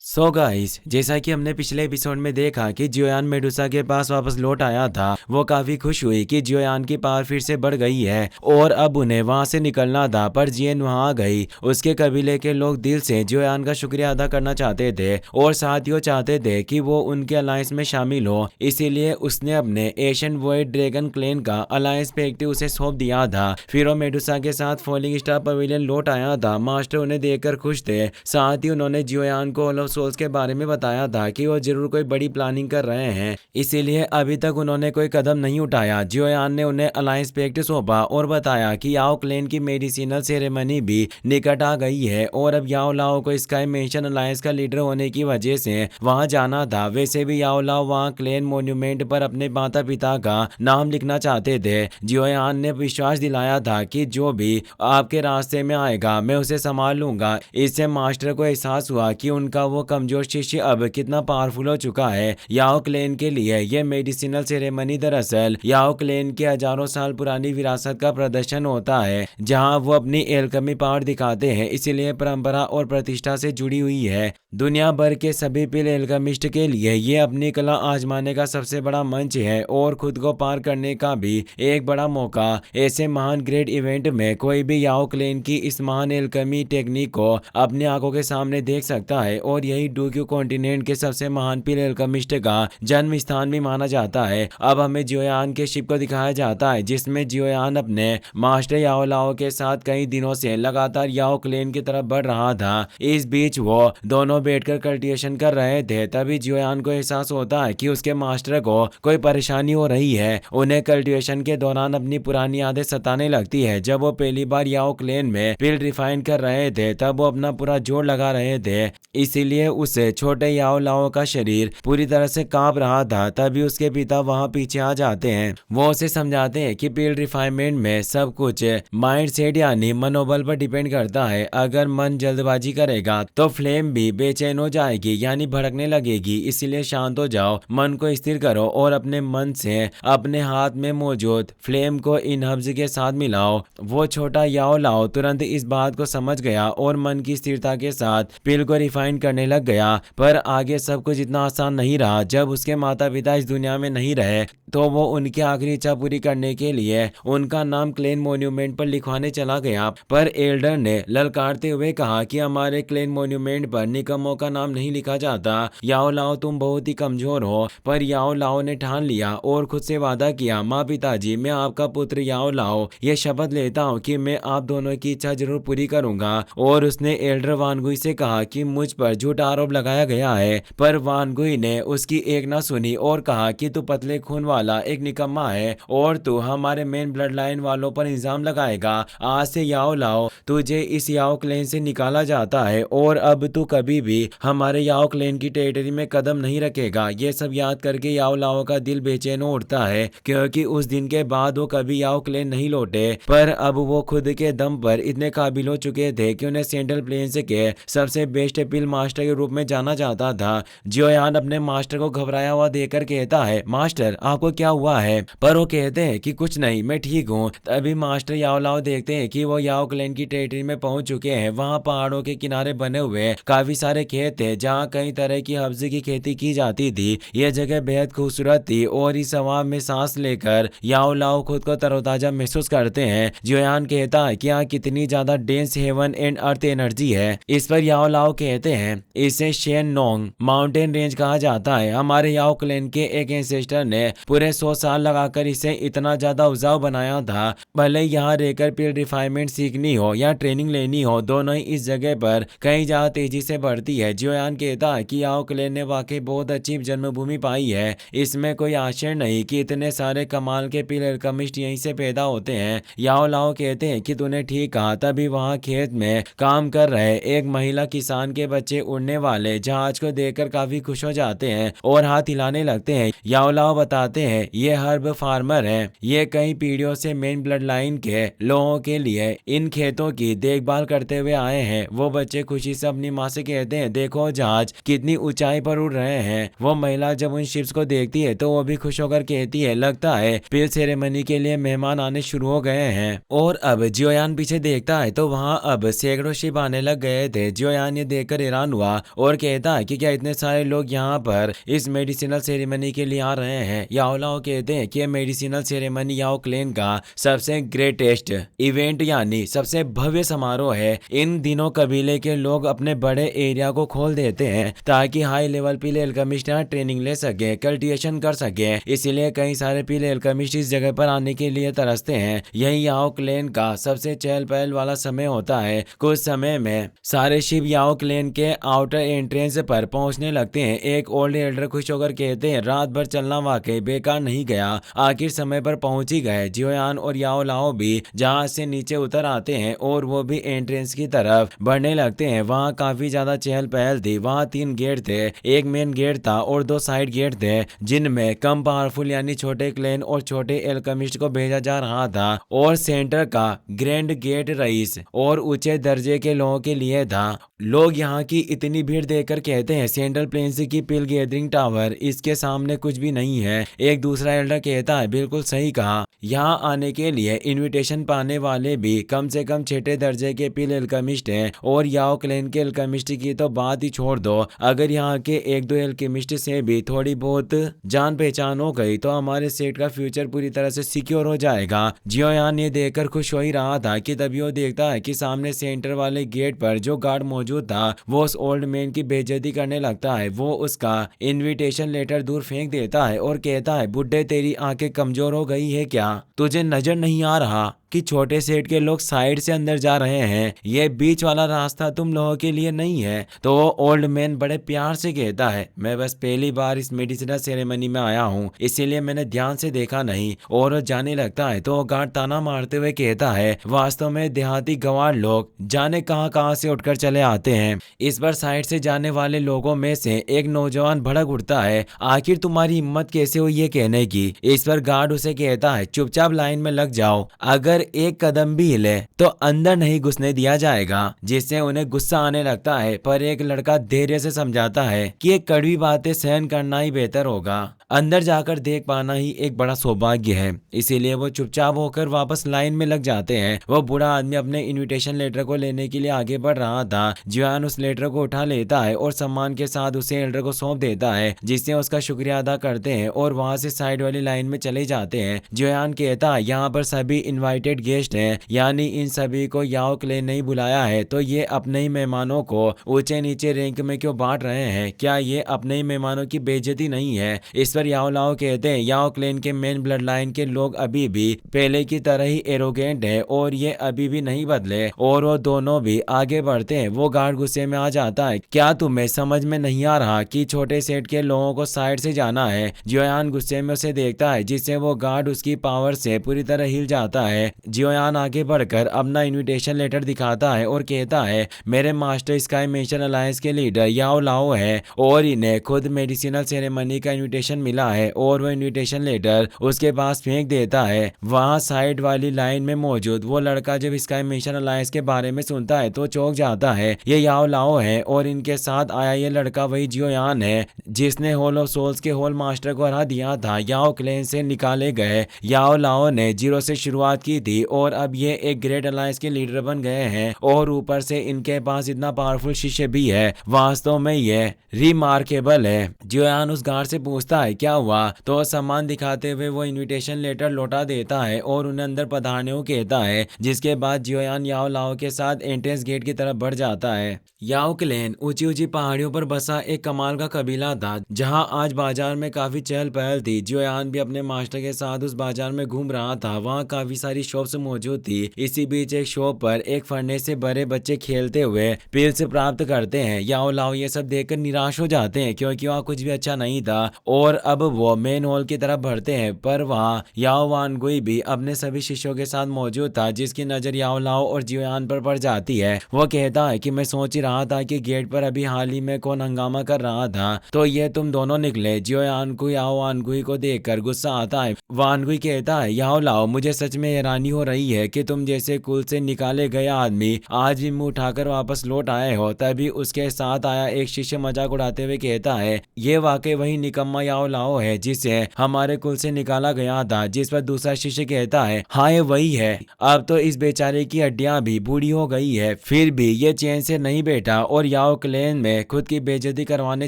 Guys, जैसा कि हमने पिछले एपिसोड में देखा कि जियोयान मेडुसा के पास वापस लौट आया था। वो काफी खुश हुई कि जियोयान की पावर फिर से बढ़ गई है और अब उन्हें वहां से निकलना था, पर जियन वहां आ गई। उसके कबीले के लोग दिल से जियोयान का शुक्रिया अदा करना चाहते थे और साथ ही वो चाहते थे कि वो उनके अलायंस में शामिल हो। इसीलिए उसने अपने एशियन वॉइड ड्रैगन क्लेन का अलायंस पेक्टिव उसे सौंप दिया था। फिर वो मेडुसा के साथ फॉलिंग स्टार पवेलियन लौट आया था। मास्टर उन्हें देखकर खुश थे। साथ ही उन्होंने जियोयान को ऑल ऑफ सोल्स के बारे में बताया था कि वो जरूर कोई बड़ी प्लानिंग कर रहे हैं, इसीलिए अभी तक उन्होंने कोई कदम नहीं उठाया। जियोयान ने उन्हें अलायंस पेक्ट सौंपा और बताया कि याओ क्लेन की मेडिसिनल सेरेमनी भी निकट आ गई है और अब याओ लाओ को स्काई मेंशन अलायंस का लीडर होने की वजह से वहां जाना था। वैसे भी याओ लाओ वहां क्लेन मोन्यूमेंट पर अपने माता पिता का नाम लिखना चाहते थे। जियोयान ने विश्वास दिलाया था कि जो भी आपके रास्ते में आएगा मैं उसे संभाल लूंगा। इससे मास्टर को एहसास हुआ कि उनका वो कमजोर शिष्य अब कितना पावरफुल हो चुका है। याओ क्लेन के लिए यह मेडिसिनल सेरेमनी दरअसल याओ क्लेन के हजारों साल पुरानी विरासत का प्रदर्शन होता है, जहां वो अपनी एल्केमी पावर दिखाते हैं। इसीलिए परंपरा और प्रतिष्ठा से जुड़ी हुई है। दुनिया भर के सभी पिल एल्केमिस्ट के लिए ये अपनी कला आजमाने का सबसे बड़ा मंच है और खुद को पार करने का भी एक बड़ा मौका। ऐसे महान ग्रेट इवेंट में कोई भी याओ क्लेन की इस महान एल्केमी टेक्निक को अपनी आंखों के सामने देख सकता है और यही डूक्यू कॉन्टिनेंट के सबसे महान पिल एल्केमिस्ट का जन्म स्थान भी माना जाता है। अब हमें जियोयान के शिप को दिखाया जाता है, जिसमें जियोयान अपने मास्टर याओ लाओ के साथ कई दिनों से लगातार याओ क्लेन की तरफ बढ़ रहा था। इस बीच वो दोनों बैठकर कल्टिवेशन कर रहे थे। तभी जियोयान को एहसास होता है कि उसके मास्टर को कोई परेशानी हो रही है। उन्हें कल्टिवेशन के दौरान अपनी पुरानी आदत सताने लगती है। जब वो पहली बार याओ क्लेन में पिल रिफाइन कर रहे थे तब वो अपना पूरा जोर लगा रहे थे, इसीलिए उसे छोटे याओ लाओ का शरीर पूरी तरह से कांप रहा था। तभी उसके पिता वहां पीछे आ जाते हैं। वो उसे समझाते हैं कि पिल रिफाइनमेंट में सब कुछ माइंड सेट यानी मनोबल पर डिपेंड करता है। अगर मन जल्दबाजी करेगा तो फ्लेम भी बेचैन हो जाएगी यानी भड़कने लगेगी। इसलिए शांत हो जाओ, मन को स्थिर करो और अपने मन से अपने हाथ में मौजूद फ्लेम को इन हब्स के साथ मिलाओ। वो छोटा याओ लाओ तुरंत इस बात को समझ गया और मन की स्थिरता के साथ पिल को रिफाइन करने लग गया। पर आगे सब कुछ इतना आसान नहीं रहा। जब उसके माता पिता इस दुनिया में नहीं रहे तो वो उनकी आखिरी इच्छा पूरी करने के लिए उनका नाम क्लेन मोन्यूमेंट पर लिखवाने चला गया। पर एल्डर ने ललकारते हुए कहा कि हमारे क्लेन मोन्यूमेंट पर निकम्मों का नाम नहीं लिखा जाता। याओ लाओ तुम बहुत ही कमजोर हो। पर याओ लाओ ने ठान लिया और खुद से वादा किया, माँ पिताजी मैं आपका पुत्र याओ लाओ ये शपथ लेता हूँ कि मैं आप दोनों की इच्छा जरूर पूरी करूंगा। और उसने एल्डर वानगुई से कहा कि मुझ पर झूठा आरोप लगाया गया है। पर वानगुई ने उसकी एक ना सुनी और कहा कि तू पतले खून वाला एक निकम्मा है और तू हमारे मेन ब्लड लाइन वालों पर इल्जाम लगाएगा। आज से याओ लाओ तुझे इस याओ क्लेन से निकाला जाता है और अब तू कभी भी हमारे याओ क्लेन की टेरिटरी में कदम नहीं रखेगा। ये सब याद करके याओ लाओ का दिल बेचैन हो उठता है, क्योंकि उस दिन के बाद वो कभी याओ क्लेन नहीं लौटे। पर अब वो खुद के दम पर इतने काबिल हो चुके थे कि उन्हें सेंट्रल प्लेन्स के सबसे बेस्ट पिल मास्टर के रूप में जाना जाता था। जियोयान अपने मास्टर को घबराया हुआ देखकर कहता है, मास्टर आपको क्या हुआ है? पर वो कहते हैं कि कुछ नहीं, मैं ठीक हूँ। तभी मास्टर याओ लाओ देखते हैं कि वो याओ क्लेन की टेरिटरी में पहुंच चुके हैं। वहां पहाड़ों के किनारे बने हुए काफी सारे खेत थे जहाँ कई तरह की सब्जी की खेती की जाती थी। यह जगह बेहद खूबसूरत थी और इस हवा में सांस लेकर याओ लाओ खुद को तरोताजा महसूस करते हैं। जियोयान कहता है कि यहाँ कितनी ज्यादा dense heaven and earth energy है। इस पर याओ लाओ कहते हैं इसे शेन नोंग माउंटेन रेंज कहा जाता है। हमारे याओ क्लेन के एक एंसेस्टर ने पूरे 100 साल लगाकर इसे इतना ज्यादा उपजाऊ बनाया था। भले यहाँ रहकर पिल रिफाइनमेंट सीखनी हो या ट्रेनिंग लेनी हो, दोनों ही इस जगह पर कई ज्यादा तेजी से बढ़ती है। जियोयान कहता है कि याओ क्लेन ने वाकई बहुत अच्छी जन्मभूमि पाई है। इसमें कोई आश्चर्य नहीं कि इतने सारे कमाल के पिल एल्केमिस्ट यहीं से पैदा होते हैं। याओ लाओ कहते हैं कि तूने ठीक कहा। तभी वहाँ खेत में काम कर रहे एक महिला किसान के बच्चे उड़ने वाले जहाज को देखकर काफी खुश हो जाते हैं और हाथ हिलाने लगते हैं। याओ लाओ बताते हैं ये हर्ब फार्मर है। ये कई पीढ़ियों से मेन ब्लड लाइन के लोगों के लिए इन खेतों की देखभाल करते हुए आए हैं। वो बच्चे खुशी से अपनी माँ से कहते हैं, देखो जहाज कितनी ऊंचाई पर उड़ रहे हैं। वो महिला जब उन शिप्स को देखती है तो वो भी खुश होकर कहती है, लगता है पिल सेरेमनी के लिए मेहमान आने शुरू हो गए हैं। और अब जियोयान पीछे देखता है तो वहाँ अब सैकड़ों शिप आने लग गए थे। जियोयान ये देखकर हैरान हुआ हुआ और कहता है कि क्या इतने सारे लोग यहाँ पर इस मेडिसिनल सेरेमनी के लिए आ रहे हैं। याओ लाओ कहते हैं कि मेडिसिनल सेरेमनी याओ क्लैन का सबसे ग्रेटेस्ट इवेंट यानी सबसे भव्य समारोह है। इन दिनों कबीले के लोग अपने बड़े एरिया को खोल देते हैं ताकि हाई लेवल पीले अल्केमिस्ट यहाँ ट्रेनिंग ले सके, कल्टिवेशन कर सके। इसीलिए कई सारे पीले अल्केमिस्ट इस जगह पर आने के लिए तरसते हैं। यही याओ क्लैन का सबसे चहल पहल वाला समय होता है। कुछ समय में सारे शिप याओ क्लैन के आउटर एंट्रेंस पर पहुंचने लगते हैं। एक ओल्ड एल्डर खुश होकर कहते हैं, रात भर चलना वाकई बेकार नहीं गया, आखिर समय पर पहुंच ही गए। जियोयान और याओ लाओ भी जहाज से नीचे उतर आते हैं और वो भी एंट्रेंस की तरफ बढ़ने लगते हैं। वहाँ काफी ज्यादा चहल पहल थी। वहाँ 3 गेट थे, एक मेन गेट था और 2 साइड गेट थे जिनमें कम पावरफुल यानी छोटे क्लैन और छोटे एल्केमिस्ट को भेजा जा रहा था और सेंटर का ग्रैंड गेट रईस और ऊंचे दर्जे के लोगों के लिए था। लोग यहाँ की इतनी भीड़ देखकर कहते हैं, सेंट्रल प्लेन्स की पिल गैदरिंग टावर इसके सामने कुछ भी नहीं है। एक दूसरा एल्डर कहता है, बिल्कुल सही कहा, यहाँ आने के लिए इनविटेशन पाने वाले भी कम से कम 6 दर्जे के पिल एल्केमिस्ट हैं और याओ क्लैन के एल्केमिस्ट की तो बात ही छोड़ दो। अगर यहाँ के 1-2 एल्केमिस्ट से भी थोड़ी बहुत जान पहचान हो गई तो हमारे सेट का फ्यूचर पूरी तरह से सिक्योर हो जाएगा। जियोयान ये देखकर खुश हो ही रहा था कि तभी वो देखता है कि सामने सेंटर वाले गेट पर जो गार्ड मौजूद था वो उस ओल्ड मैन की बेइज्जती करने लगता है। वो उसका इनविटेशन लेटर दूर फेंक देता है और कहता है, बुड्ढे तेरी आंखें कमजोर हो गई है क्या? तुझे नजर नहीं आ रहा कि छोटे सेट के लोग साइड से अंदर जा रहे हैं? ये बीच वाला रास्ता तुम लोगों के लिए नहीं है। तो ओल्ड मैन बड़े प्यार से कहता है, मैं बस पहली बार इस मेडिसिनल सेरेमनी में आया हूँ इसीलिए मैंने ध्यान से देखा नहीं। और जाने लगता है तो गार्ड ताना मारते हुए कहता है, वास्तव में देहाती गंवार लोग जाने कहां से उठकर चले आते हैं। इस पर साइड से जाने वाले लोगों में से एक नौजवान भड़क उठता है, आखिर तुम्हारी हिम्मत कैसे हुई ये कहने की? इस पर गार्ड उसे कहता है, चुपचाप लाइन में लग जाओ, अगर एक कदम भी हिले तो अंदर नहीं घुसने दिया जाएगा। जिससे उन्हें गुस्सा आने लगता है पर एक लड़का धैर्य से समझाता है कि ये कड़वी बातें सहन करना ही बेहतर होगा, अंदर जाकर देख पाना ही एक बड़ा सौभाग्य है। इसीलिए वो चुपचाप होकर वापस लाइन में लग जाते हैं। वो बूढ़ा आदमी अपने इनविटेशन लेटर को लेने के लिए आगे बढ़ रहा था। जियोयान उस लेटर को उठा लेता है और सम्मान के साथ उसे एल्डर को सौंप देता है जिससे उसका शुक्रिया अदा करते हैं और वहां से साइड वाली लाइन में चले जाते हैं। जियोयान कहता है, यहाँ पर सभी इन्वाइटेड गेस्ट हैं, यानी इन सभी को याओ क्लैन नहीं बुलाया है तो ये अपने ही मेहमानों को ऊंचे नीचे रैंक में क्यों बांट रहे हैं? क्या ये अपने ही मेहमानों की बेइज्जती नहीं है? इस पर याओ लाओ कहते हैं, याओ क्लैन के मेन ब्लड लाइन के लोग अभी भी पहले की तरह ही एरोगेंट है और ये अभी भी नहीं बदले। और वो दोनों भी आगे बढ़ते हैं। वो गार्ड गुस्से में आ जाता है, क्या तुम्हें समझ में नहीं आ रहा कि छोटे सेट के लोगों को साइड से जाना है? जियोयान गुस्से में उसे देखता है जिससे वो गार्ड उसकी पावर से पूरी तरह हिल जाता है। जियोयान आगे बढ़कर अपना इनविटेशन लेटर दिखाता है और कहता है, मेरे मास्टर स्काई मेंशन अलायंस के लीडर याओ लाओ है और इन्हें खुद मेडिसिनल सेरेमनी का इनविटेशन मिला है। और वो इनविटेशन लेटर उसके पास फेंक देता है। वहां साइड वाली लाइन में मौजूद वो लड़का जब स्काई मेंशन अलायंस के बारे में सुनता है तो चौंक जाता है। ये याओ लाओ है और इनके साथ आया ये लड़का वही जियोयान है जिसने होल ऑफ सोल्स के होल मास्टर को हरा दिया था। याओ क्लैन से निकाले गए याओ लाओ ने 0 से शुरुआत की थी और अब ये एक ग्रेट अलायंस के लीडर बन गए हैं और ऊपर से इनके पास इतना पावरफुल शिष्य भी है। वास्तव में ये रिमार्केबल है। जियोयान उस गार्ड से पूछता है, क्या हुआ? तो सम्मान दिखाते हुए वो इनविटेशन लेटर लौटा देता है और उन्हें अंदर पधारने को कहता है। जिसके बाद जियोयान याओ लाओ के साथ एंट्रेंस गेट की तरफ बढ़ जाता है। याओ क्लैन ऊंची ऊंची पहाड़ियों पर बसा एक कमाल का कबीला था जहां आज बाजार में काफी चहल पहल थी। जियोयान भी अपने मास्टर के साथ उस बाजार में घूम रहा था। वहां काफी सारी शॉप्स मौजूद थी। इसी बीच एक शॉप पर एक फरने से बड़े बच्चे खेलते हुए पिल्स प्राप्त करते हैं। याओ लाओ ये सब देखकर निराश हो जाते हैं क्योंकि वहाँ कुछ भी अच्छा नहीं था और अब वो मेन हॉल की तरफ बढ़ते हैं। पर वहाँ याओ वानगुई भी अपने सभी शिष्यों के साथ मौजूद था जिसकी नजर याओ लाओ और जियोयान पर पड़ जाती है। वो कहता है कि मैं सोच ही रहा था कि गेट पर अभी हाल ही में कौन हंगामा कर रहा था तो ये तुम दोनों निकले। जियोयान को याओ वानगुई को देखकर गुस्सा आता है। वानगुई कहता है, याओ लाओ मुझे सच में हैरानी हो रही है कि तुम जैसे कुल से निकाले गए आदमी आज भी मुंह उठाकर वापस लौट आए हो। तभी उसके साथ आया एक शिष्य मजाक उड़ाते हुए कहता है, ये वाकई वही निकम्मा याओ लाओ है जिसे हमारे कुल से निकाला गया था। जिस पर दूसरा शिष्य कहता है, हाँ ये वही है। अब तो इस बेचारे की हड्डियां भी बूढ़ी हो गई है, फिर भी ये चैन से नहीं बैठा और याओ क्लेन में खुद की बेइज्जती करवाने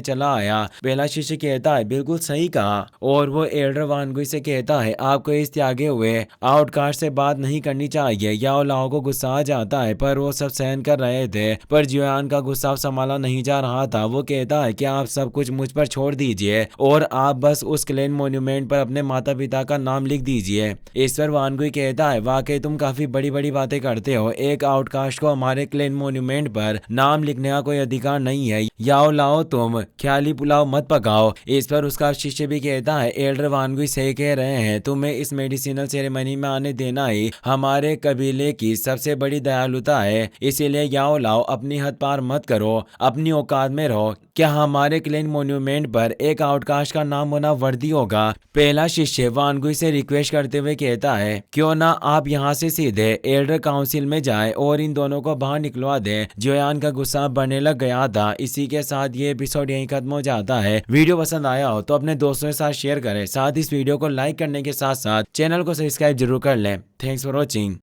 चला आया। पहला शिष्य कहता है, बिल्कुल सही कहा। और वो एल्डर वानगुई से कहता है, आपको इस त्यागे हुए आउटकास्ट से बात नहीं करनी चाहिए। याओ लाओ को गुस्सा आ जाता है, पर वो सब सहन कर रहे थे। पर जियोयान का गुस्सा संभाला नहीं जा रहा था। वो कहता है कि आप सब कुछ मुझ पर छोड़ दीजिए और आप बस उस क्लेन मोन्यूमेंट पर अपने माता पिता का नाम लिख दीजिए। इस पर वानगुई कहता है, वाकई तुम काफी बड़ी बड़ी बातें करते हो। एक आउटकास्ट को हमारे क्लेन मोन्यूमेंट पर नाम लिखने का कोई अधिकार नहीं है। याओ लाओ तुम ख्याली पुलाव मत पकाओ। इस पर उसका शिष्य भी कहता है, एल्डर वानगुई सही कह रहे हैं, तुम्हें इस मेडिसिनल सेरेमनी में आने देना ही हमारे कबीले की सबसे बड़ी दयालुता है। इसीलिए याओ लाओ अपनी हद पार मत करो, अपनी औकात में रहो। क्या हमारे क्लेन मोन्यूमेंट पर एक आउटकास्ट का नाम होना वर्दी होगा? पहला शिष्य वानगुई से रिक्वेस्ट करते हुए कहता है, क्यों ना आप यहाँ से सीधे एल्डर काउंसिल में जाए और इन दोनों को बाहर निकलवा दें। जियोयान का गुस्सा बढ़ने लग गया था। इसी के साथ ये एपिसोड यहीं खत्म हो जाता है। वीडियो पसंद आया हो तो अपने दोस्तों के साथ शेयर करें। साथ इस वीडियो को लाइक करने के साथ साथ चैनल को सब्सक्राइब जरूर कर लें। Thanks for watching.